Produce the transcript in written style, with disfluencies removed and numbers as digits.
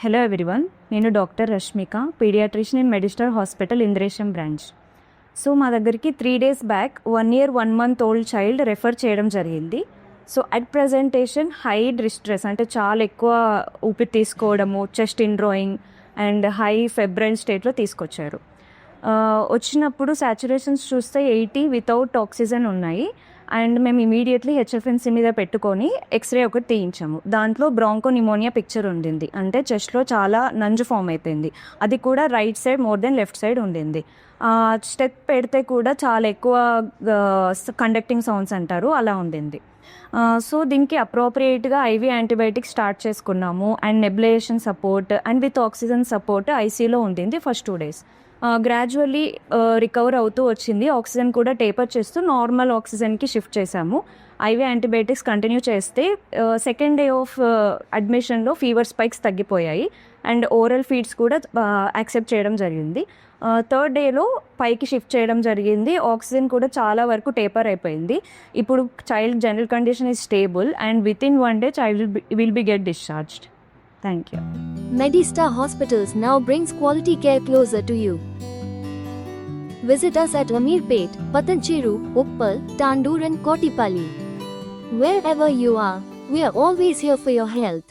Hello everyone, నేను doctor Rashmika, pediatrician in Medister hospital Indresham branch. So మా దగ్గరికి 3 days back 1 year 1 month old child refer చేయడం జరిగింది. So at presentation high distress, అంటే చాలా ఎక్కువ ఊపిరి తీసుకోవడము, chest indrawing and high febrile స్టేట్లో తీసుకొచ్చారు. వచ్చినప్పుడు సాచురేషన్స్ చూస్తే 80 వితౌట్ ఆక్సిజన్ ఉన్నాయి. అండ్ మేము ఇమీడియట్లీ హెచ్ఎఫ్ఎన్సీ మీద పెట్టుకొని ఎక్స్రే ఒకటి తీయించాము. దాంట్లో బ్రాంకో నిమోనియా పిక్చర్ ఉండింది, అంటే చెస్ట్లో చాలా నంజు ఫామ్ అయిపోయింది. అది కూడా right side more than left side ఉండింది. స్టెప్ పెడితే కూడా చాలా ఎక్కువ కండక్టింగ్ సౌండ్స్ అంటారు, అలా ఉండింది. సో దీనికి అప్రోప్రియేట్గా ఐవీ యాంటీబయాటిక్స్ స్టార్ట్ చేసుకున్నాము. And nebulization support and with oxygen support ఐసీలో ఉండింది ఫస్ట్ 2 days. గ్రాడ్యువల్లీ రికవర్ అవుతూ వచ్చింది. ఆక్సిజన్ కూడా టేపర్ చేస్తూ నార్మల్ ఆక్సిజన్కి షిఫ్ట్ చేశాము. ఐవీ యాంటీబయాటిక్స్ కంటిన్యూ చేస్తే సెకండ్ డే ఆఫ్ అడ్మిషన్లో ఫీవర్ స్పైక్స్ తగ్గిపోయాయి అండ్ ఓరల్ ఫీడ్స్ కూడా యాక్సెప్ట్ చేయడం జరిగింది. థర్డ్ డేలో పైకి షిఫ్ట్ చేయడం జరిగింది. ఆక్సిజన్ కూడా చాలా వరకు టేపర్ అయిపోయింది. ఇప్పుడు child general condition is stable and with in 1 day child will be get discharged. Thank you. Medistar Hospitals now brings quality care closer to you. Visit us at Ameerpet, Patancheru, Uppal, Tandur and Kottipalli. Wherever you are, we are always here for your health.